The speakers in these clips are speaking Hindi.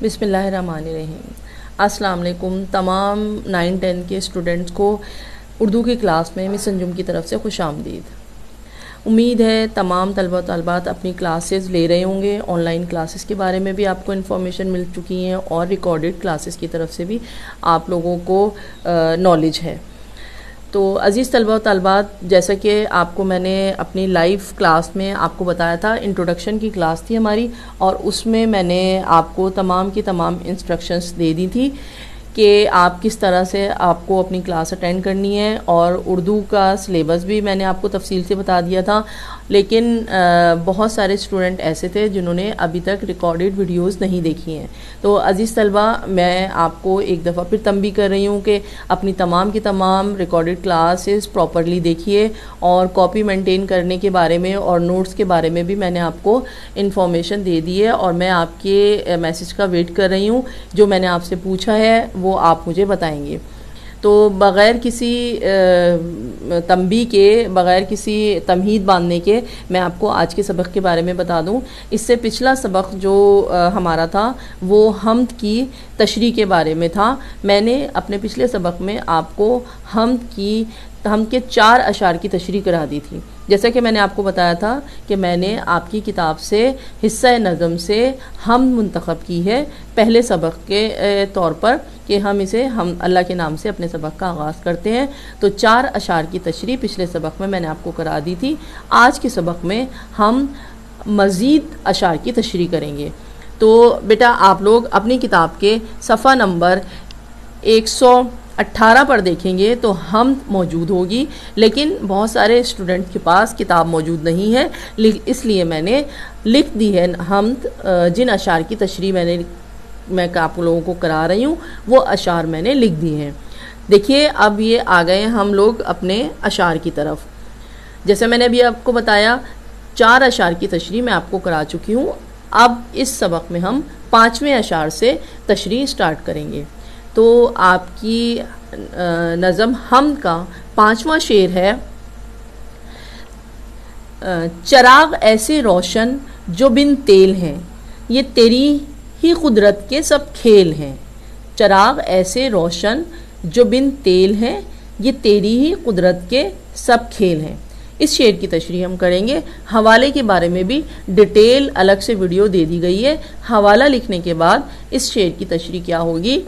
बिस्मिल्लाहिर्रहमानिर्रहीम। अस्सलाम वालेकुम तमाम 9-10 के स्टूडेंट्स को उर्दू की क्लास में मिस अंजुम की तरफ से खुशामदीद। उम्मीद है तमाम तलबा तलबात अपनी क्लासेस ले रहे होंगे। ऑनलाइन क्लासेस के बारे में भी आपको इन्फॉर्मेशन मिल चुकी हैं और रिकॉर्डेड क्लासेस की तरफ से भी आप लोगों को नॉलेज है। तो अज़ीज़ तलबा तलबात, जैसा कि आपको मैंने अपनी लाइव क्लास में आपको बताया था, इंट्रोडक्शन की क्लास थी हमारी और उसमें मैंने आपको तमाम की तमाम इंस्ट्रक्शंस दे दी थी कि आप किस तरह से आपको अपनी क्लास अटेंड करनी है, और उर्दू का सिलेबस भी मैंने आपको तफसील से बता दिया था। लेकिन बहुत सारे स्टूडेंट ऐसे थे जिन्होंने अभी तक रिकॉर्डेड वीडियोस नहीं देखी हैं। तो अज़ीज़ तलबा, मैं आपको एक दफ़ा फिर तंबीह कर रही हूँ कि अपनी तमाम की तमाम रिकॉर्डेड क्लासेस प्रॉपरली देखिए, और कॉपी मेंटेन करने के बारे में और नोट्स के बारे में भी मैंने आपको इन्फॉर्मेशन दे दी है, और मैं आपके मैसेज का वेट कर रही हूँ। जो मैंने आपसे पूछा है वो आप मुझे बताएंगे। तो बग़ैर किसी तंबीह के, बग़ैर किसी तमहीद बांधने के, मैं आपको आज के सबक के बारे में बता दूं। इससे पिछला सबक जो हमारा था वो हम्द की तशरीह के बारे में था। मैंने अपने पिछले सबक में आपको हम्द के 4 अशार की तशरीह करा दी थी। जैसा कि मैंने आपको बताया था कि मैंने आपकी किताब से हिस्सा नज़म से हम्द मुंतखब की है पहले सबक के तौर पर, कि हम अल्लाह के नाम से अपने सबक का आगाज़ करते हैं। तो 4 अशार की तशरीह पिछले सबक में मैंने आपको करा दी थी। आज के सबक में हम मज़ीद अशार की तशरीह करेंगे। तो बेटा, आप लोग अपनी किताब के सफ़ा नंबर 118 पर देखेंगे तो हम्द मौजूद होगी, लेकिन बहुत सारे स्टूडेंट के पास किताब मौजूद नहीं है, इसलिए मैंने लिख दी है हम्द। जिन अशार की तशरीह मैं आप लोगों को करा रही हूँ वो अशार मैंने लिख दी हैं। देखिए, अब ये आ गए हम लोग अपने अशार की तरफ। जैसे मैंने अभी आपको बताया, 4 अशार की तशरीह मैं आपको करा चुकी हूँ। अब इस सबक में हम 5वें अशार से तशरीह स्टार्ट करेंगे। तो आपकी नज़म हम्द का 5वां शेर है, चराग ऐसे रोशन जो बिन तेल हैं, ये तेरी ही कुदरत के सब खेल हैं। चराग ऐसे रोशन जो बिन तेल हैं, ये तेरी ही कुदरत के सब खेल हैं। इस शेर की तशरीह हम करेंगे। हवाले के बारे में भी डिटेल अलग से वीडियो दे दी गई है। हवाला लिखने के बाद इस शेर की तशरीह क्या होगी,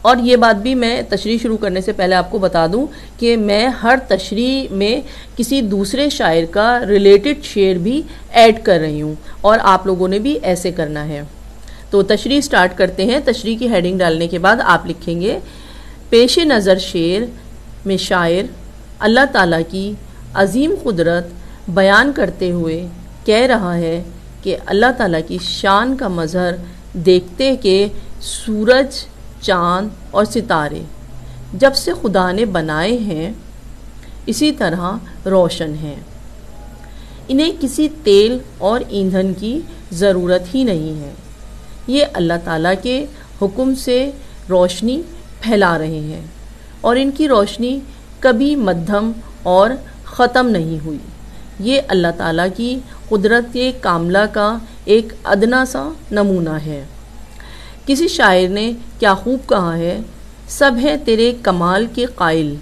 और ये बात भी मैं तशरीह शुरू करने से पहले आपको बता दूं कि मैं हर तशरीह में किसी दूसरे शायर का रिलेटेड शेर भी ऐड कर रही हूँ, और आप लोगों ने भी ऐसे करना है। तो तशरीह स्टार्ट करते हैं। तशरीह की हेडिंग डालने के बाद आप लिखेंगे, पेश नज़र शेर में शायर अल्लाह ताला की अजीम कुदरत बयान करते हुए कह रहा है कि अल्लाह ताला की शान का मज़हर देखते कि सूरज, चाँद और सितारे जब से खुदा ने बनाए हैं इसी तरह रोशन हैं। इन्हें किसी तेल और ईंधन की ज़रूरत ही नहीं है। ये अल्लाह ताला के हुक्म से रोशनी फैला रहे हैं, और इनकी रोशनी कभी मध्यम और ख़त्म नहीं हुई। ये अल्लाह ताला की कुदरत कामिला का एक अदना सा नमूना है। किसी शायर ने क्या खूब कहा है, सब है तेरे कमाल के कायल,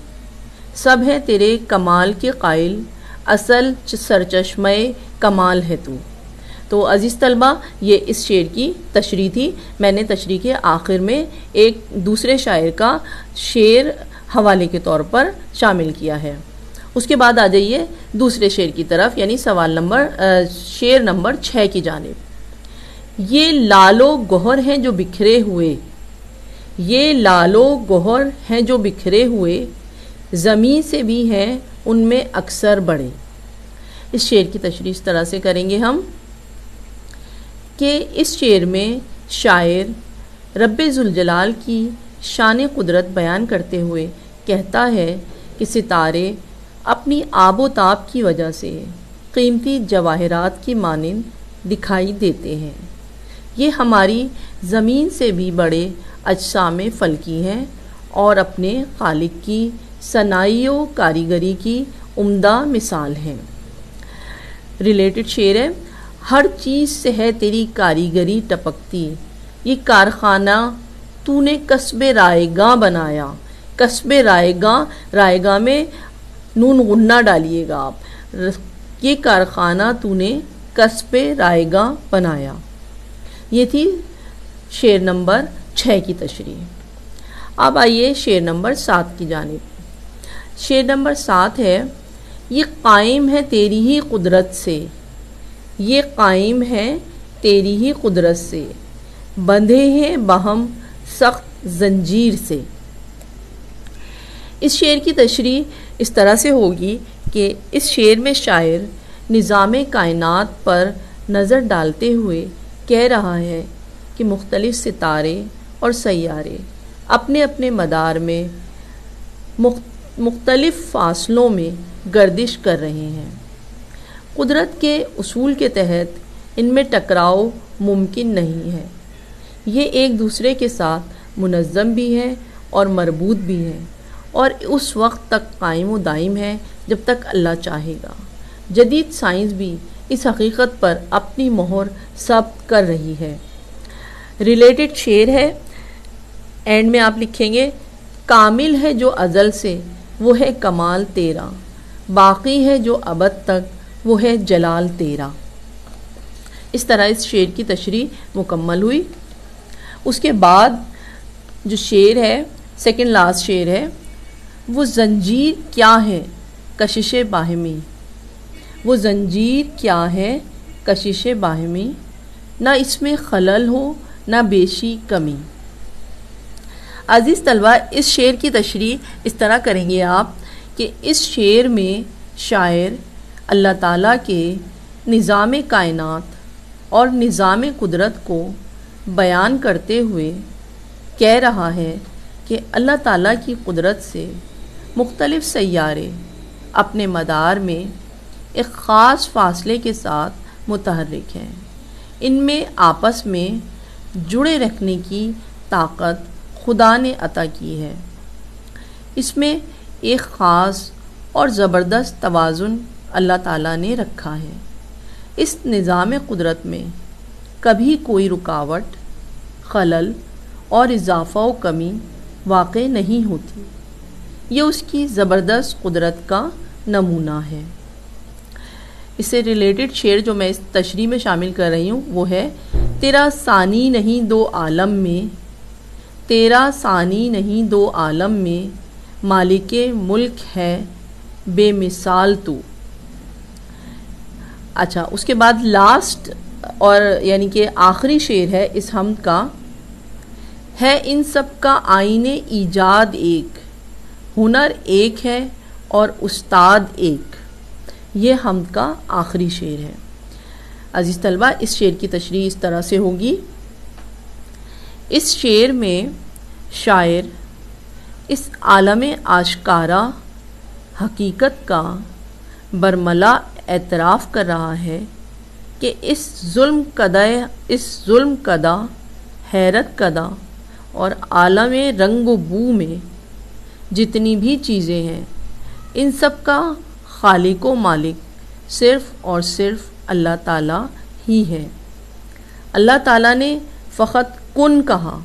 सब है तेरे कमाल के कायल, असल सरचश्मे कमाल है तू। तो अज़ीज़ तलबा, ये इस शेर की तशरीह थी। मैंने तशरीह के आखिर में एक दूसरे शायर का शेर हवाले के तौर पर शामिल किया है। उसके बाद आ जाइए दूसरे शेर की तरफ, यानी शेर नंबर 6 की जानिब। ये लालो गोहर हैं जो बिखरे हुए, ये लालो गोहर हैं जो बिखरे हुए, ज़मीं से भी हैं उनमें अक्सर बड़े। इस शेर की तशरीह इस तरह से करेंगे हम कि इस शेर में शायर रब्बे ज़ुलजलाल की शान कुदरत बयान करते हुए कहता है कि सितारे अपनी आबो ताब की वजह से कीमती जवाहरात की मानिंद दिखाई देते हैं। ये हमारी ज़मीन से भी बड़े अजसाम फल्की हैं और अपने खालिक की सनाई व कारीगरी की उम्दा मिसाल हैं। रिलेटेड शेर है, हर चीज़ से है तेरी कारीगरी टपकती, ये कारखाना तूने कस्बे रायगां बनाया। कस्बे रायगां, रायगां में नून गुन्ना डालिएगा आप। ये कारखाना तूने कस्बे रायगां बनाया। ये थी शेर नंबर 6 की तशरीह। अब आइए शेर नंबर 7 की जानिब। शेर नंबर 7 है, ये कायम है तेरी ही कुदरत से, ये कायम है तेरी ही कुदरत से, बंधे हैं बहम सख्त जंजीर से। इस शेर की तशरीह इस तरह से होगी कि इस शेर में शायर निज़ाम कायनात पर नज़र डालते हुए कह रहा है कि मुख्तलिफ़ सितारे और सैयारे अपने अपने मदार में मुख्तलिफ़ फ़ासलों में गर्दिश कर रहे हैं। कुदरत के उसूल के तहत इनमें टकराव मुमकिन नहीं है। ये एक दूसरे के साथ मुनज़्ज़म भी है और मरबूत भी है और उस वक्त तक कायम व दायम है जब तक अल्लाह चाहेगा। जदीद साइंस भी इस हकीकत पर अपनी मोहर साबित कर रही है। रिलेटेड शेर है, एंड में आप लिखेंगे, कामिल है जो अज़ल से वो है कमाल तेरा, बाकी है जो अबद तक वो है जलाल तेरा। इस तरह इस शेर की तशरीह मुकम्मल हुई। उसके बाद जो शेर है, सेकंड लास्ट शेर है, वो जंजीर क्या है कशिश बाहमी, वो जंजीर क्या है कशिश बाहमी, ना इसमें खलल हो ना बेशी कमी। अज़ीज़ तलबा, इस शेर की तशरीह इस तरह करेंगे आप कि इस शेर में शायर अल्लाह ताला के निज़ाम कायनात और निज़ाम कुदरत को बयान करते हुए कह रहा है कि अल्लाह ताला की कुदरत से मुख्तलिफ़ सैयारे अपने मदार में एक ख़ास फासले के साथ मुतहर्रिक हैं। इनमें आपस में जुड़े रखने की ताकत खुदा ने अता की है। इसमें एक ख़ास और ज़बरदस्त तवाज़ुन अल्लाह ताला ने रखा है। इस निज़ाम कुदरत में कभी कोई रुकावट, खलल और इजाफ़ा व कमी वाक़ई नहीं होती। ये उसकी ज़बरदस्त कुदरत का नमूना है। इससे रिलेटेड शेर जो मैं इस तशरीह में शामिल कर रही हूँ वो है, तेरा सानी नहीं दो आलम में, तेरा सानी नहीं दो आलम में, मालिके मुल्क है बेमिसाल तू। अच्छा, उसके बाद लास्ट और यानी कि आखिरी शेर है इस हमद का, है इन सब का आईने ईजाद एक, हुनर एक है और उस्ताद एक। ये हमद का आखिरी शेर है। अज़ीज़ तलबा, इस शेर की तशरीह इस तरह से होगी। इस शेर में शायर इस आलम आशकारा हकीकत का बरमला एतराफ़ कर रहा है कि इस जुल्म कदा हैरत कदा और आलम रंग व बू में जितनी भी चीज़ें हैं, इन सब का खालिक व मालिक सिर्फ़ और सिर्फ़ अल्लाह ताला ही है। अल्लाह ताला ने फ़क़त कुन कहा,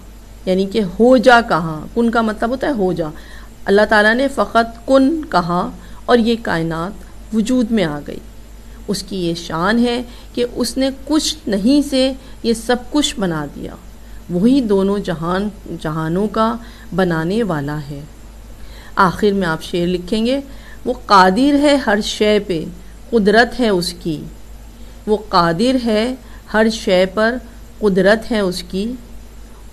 यानी कि हो जा कहा। कुन का मतलब होता है हो जा। अल्लाह ताला ने फ़क़त कुन कहा और ये कायनात वजूद में आ गई। उसकी ये शान है कि उसने कुछ नहीं से ये सब कुछ बना दिया। वही दोनों जहानों का बनाने वाला है। आखिर में आप शेर लिखेंगे, वो कादिर है हर शय पे कुदरत है उसकी, वो कादिर है हर शय पर कुदरत है उसकी,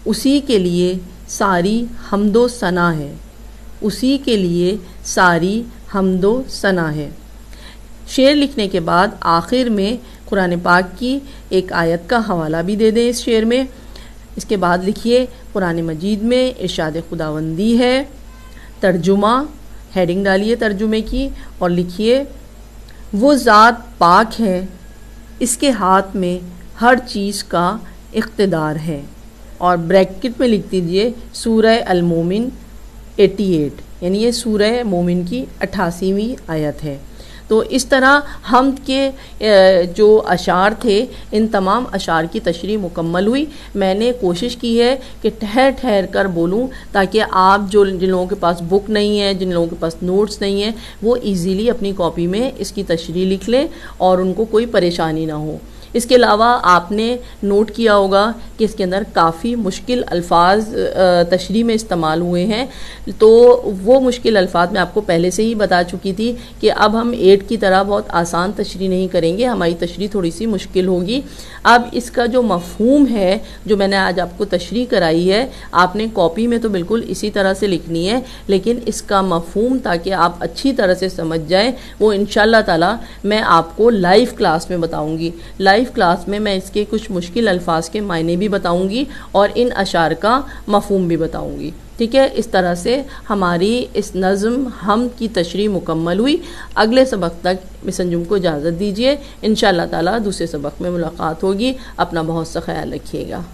उसी के लिए सारी हम्दो सना है, उसी के लिए सारी हम्दो सना है। शेर लिखने के बाद आखिर में कुरान पाक की एक आयत का हवाला भी दे दें इस शेर में। इसके बाद लिखिए, कुरान मजीद में इरशाद खुदावंदी है, तर्जुमा, हेडिंग डालिए तर्जुमे की और लिखिए, वो ज़ात पाक है, इसके हाथ में हर चीज़ का इख्तिदार है। और ब्रैकेट में लिख दीजिए सूरह अल-मोमिन 88, यानी ये सूरह मोमिन की 88वीं आयत है। तो इस तरह हम के जो अशार थे, इन तमाम अशार की तशरीह मुकम्मल हुई। मैंने कोशिश की है कि ठहर ठहर कर बोलूं ताकि आप जिन लोगों के पास बुक नहीं है, जिन लोगों के पास नोट्स नहीं है, वो इजीली अपनी कॉपी में इसकी तशरीह लिख लें और उनको कोई परेशानी ना हो। इसके अलावा आपने नोट किया होगा कि इसके अंदर काफ़ी मुश्किल अल्फाज तशरीह में इस्तेमाल हुए हैं, तो वो मुश्किल अल्फाज मैं आपको पहले से ही बता चुकी थी कि अब हम 8 की तरह बहुत आसान तशरीह नहीं करेंगे, हमारी तशरीह थोड़ी सी मुश्किल होगी। अब इसका जो मफ़हूम है, जो मैंने आज आपको तशरीह कराई है, आपने कॉपी में तो बिल्कुल इसी तरह से लिखनी है, लेकिन इसका मफ़हूम ताकि आप अच्छी तरह से समझ जाएं, वो इंशाअल्लाह ताला मैं आपको लाइव क्लास में बताऊँगी। लाइव क्लास में मैं इसके कुछ मुश्किल अल्फाज के मायने भी बताऊंगी और इन अशार का मफ़हूम भी बताऊंगी। ठीक है, इस तरह से हमारी इस नज़्म हम की तशरीह मुकम्मल हुई। अगले सबक तक मिस अंजुम को इजाज़त दीजिए। इंशाअल्लाह ताला दूसरे सबक में मुलाकात होगी। अपना बहुत सा ख्याल रखिएगा।